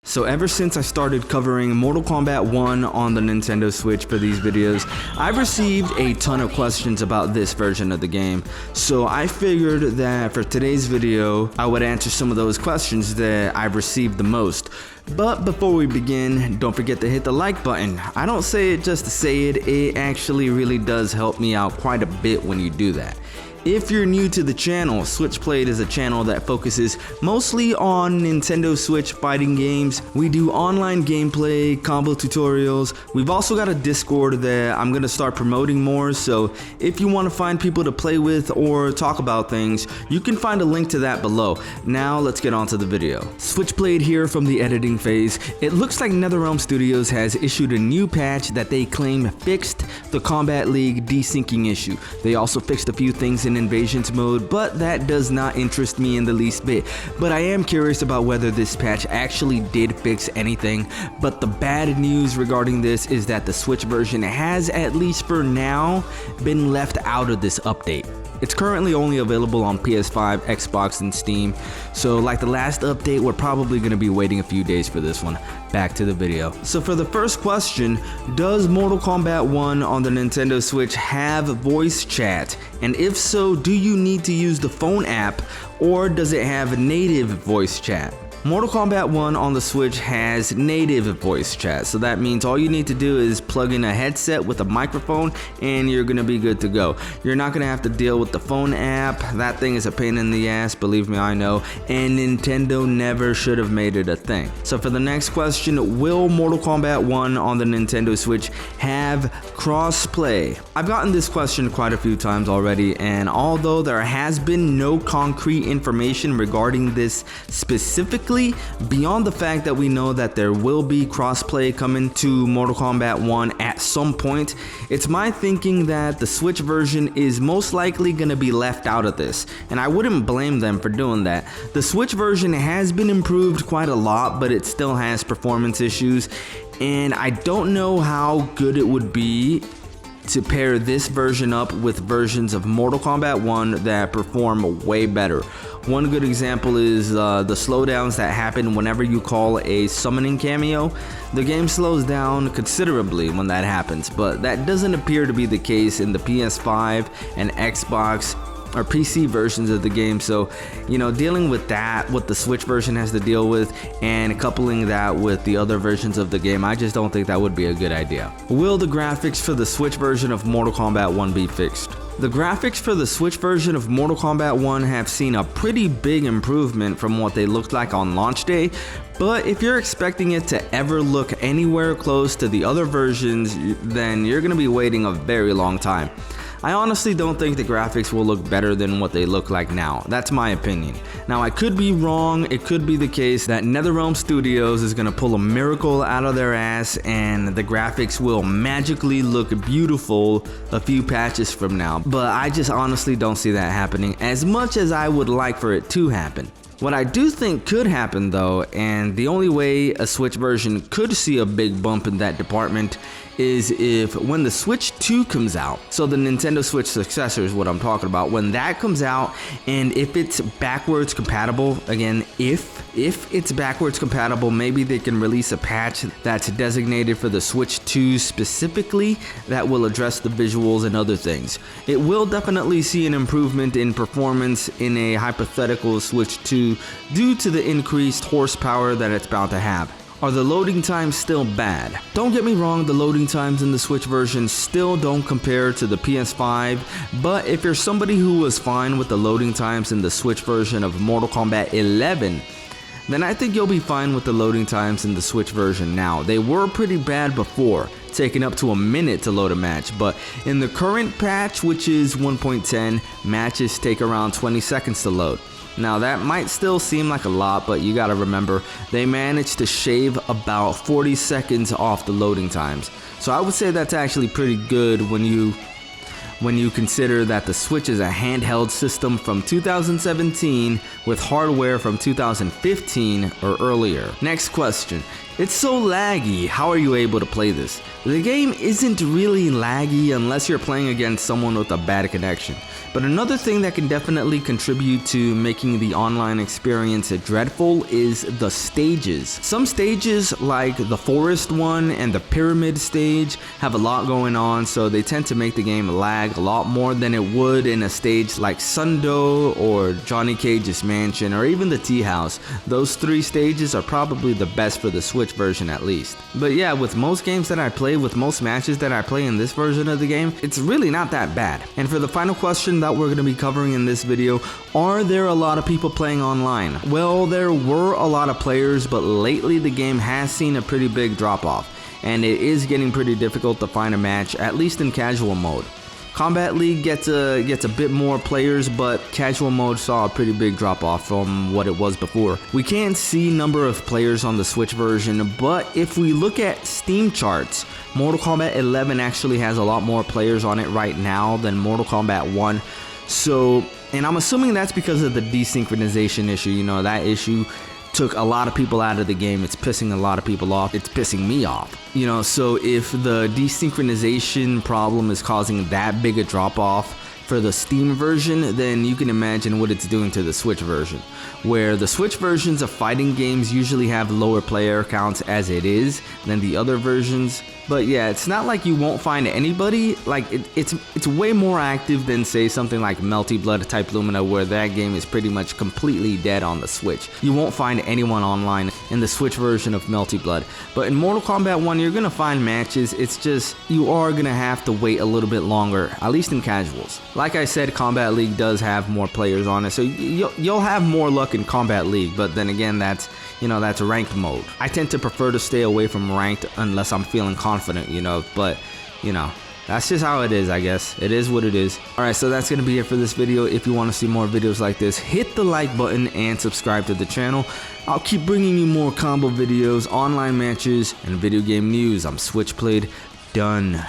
So ever since I started covering Mortal Kombat 1 on the Nintendo Switch for these videos, I've received a ton of questions about this version of the game. So I figured that for today's video, I would answer some of those questions that I've received the most. But before we begin, don't forget to hit the like button. I don't say it just to say it, it actually really does help me out quite a bit when you do that. If you're new to the channel, Switchplayed is a channel that focuses mostly on Nintendo Switch fighting games. We do online gameplay, combo tutorials. We've also got a Discord that I'm gonna start promoting more, so if you want to find people to play with or talk about things, you can find a link to that below. Now let's get on to the video. Switchplayed here from the editing phase. It looks like NetherRealm Studios has issued a new patch that they claim fixed the Combat League desyncing issue. They also fixed a few things in Invasions mode, but that does not interest me in the least bit. But I am curious about whether this patch actually did fix anything. But the bad news regarding this is that the Switch version has, at least for now, been left out of this update. It's currently only available on PS5, Xbox, and Steam, so like the last update, we're probably going to be waiting a few days for this one. Back to the video. So for the first question, does Mortal Kombat 1 on the Nintendo Switch have voice chat? And if so, do you need to use the phone app, or does it have native voice chat? Mortal Kombat 1 on the Switch has native voice chat, so that means all you need to do is plug in a headset with a microphone and you're gonna be good to go. You're not gonna have to deal with the phone app. That thing is a pain in the ass, believe me, I know, and Nintendo never should have made it a thing. So for the next question, will Mortal Kombat 1 on the Nintendo Switch have crossplay? I've gotten this question quite a few times already, and although there has been no concrete information regarding this specifically, beyond the fact that we know that there will be crossplay coming to Mortal Kombat 1 at some point, it's my thinking that the Switch version is most likely going to be left out of this, and I wouldn't blame them for doing that. The Switch version has been improved quite a lot, but it still has performance issues, and I don't know how good it would be to pair this version up with versions of Mortal Kombat 1 that perform way better. One good example is the slowdowns that happen whenever you call a summoning cameo. The game slows down considerably when that happens, but that doesn't appear to be the case in the PS5 and Xbox or PC versions of the game. So, you know, dealing with that, what the Switch version has to deal with, and coupling that with the other versions of the game, I just don't think that would be a good idea. Will the graphics for the Switch version of Mortal Kombat 1 be fixed? The graphics for the Switch version of Mortal Kombat 1 have seen a pretty big improvement from what they looked like on launch day, but if you're expecting it to ever look anywhere close to the other versions, then you're going to be waiting a very long time. I honestly don't think the graphics will look better than what they look like now. That's my opinion. Now, I could be wrong. It could be the case that NetherRealm Studios is going to pull a miracle out of their ass and the graphics will magically look beautiful a few patches from now. But I just honestly don't see that happening as much as I would like for it to happen. What I do think could happen though, and the only way a Switch version could see a big bump in that department, is if when the Switch 2 comes out, so the Nintendo Switch successor is what I'm talking about, when that comes out and if it's backwards compatible, again, if it's backwards compatible, maybe they can release a patch that's designated for the Switch 2 specifically that will address the visuals and other things. It will definitely see an improvement in performance in a hypothetical Switch 2 due to the increased horsepower that it's bound to have. Are the loading times still bad? Don't get me wrong, the loading times in the Switch version still don't compare to the PS5, but if you're somebody who was fine with the loading times in the Switch version of Mortal Kombat 11, then I think you'll be fine with the loading times in the Switch version now. They were pretty bad before, taking up to a minute to load a match, but in the current patch, which is 1.10, matches take around 20 seconds to load. Now that might still seem like a lot, but you gotta remember, they managed to shave about 40 seconds off the loading times. So I would say that's actually pretty good when you consider that the Switch is a handheld system from 2017 with hardware from 2005. 15 or earlier. Next question. It's so laggy, how are you able to play this? The game isn't really laggy unless you're playing against someone with a bad connection. But another thing that can definitely contribute to making the online experience dreadful is the stages. Some stages like the forest one and the pyramid stage have a lot going on, so they tend to make the game lag a lot more than it would in a stage like Sundo or Johnny Cage's Mansion or even the Tea House. Those 3 stages are probably the best for the Switch version at least. But yeah, with most games that I play, with most matches that I play in this version of the game, it's really not that bad. And for the final question that we're going to be covering in this video, are there a lot of people playing online? Well, there were a lot of players, but lately the game has seen a pretty big drop off, and it is getting pretty difficult to find a match, at least in casual mode. Combat League gets a bit more players, but casual mode saw a pretty big drop off from what it was before. We can't see number of players on the Switch version, but if we look at Steam charts, Mortal Kombat 11 actually has a lot more players on it right now than Mortal Kombat 1. So, and I'm assuming that's because of the desynchronization issue. You know, that issue took a lot of people out of the game. It's pissing a lot of people off. It's pissing me off. You know, so if the desynchronization problem is causing that big a drop off for the Steam version, then you can imagine what it's doing to the Switch version, where the Switch versions of fighting games usually have lower player counts as it is than the other versions. But yeah, it's not like you won't find anybody. Like it's way more active than say something like Melty Blood Type Lumina, where that game is pretty much completely dead on the Switch. You won't find anyone online in the Switch version of Melty Blood. But in Mortal Kombat 1, you're gonna find matches. It's just you are gonna have to wait a little bit longer, at least in casuals. Like I said, Combat League does have more players on it, so you'll have more luck in Combat League. But then again, that's ranked mode. I tend to prefer to stay away from ranked unless I'm feeling confident, you know, but you know, that's just how it is, I guess. It is what it is. Alright, so that's gonna be it for this video. If you want to see more videos like this, hit the like button and subscribe to the channel. I'll keep bringing you more combo videos, online matches, and video game news. I'm Switchplayed. Done.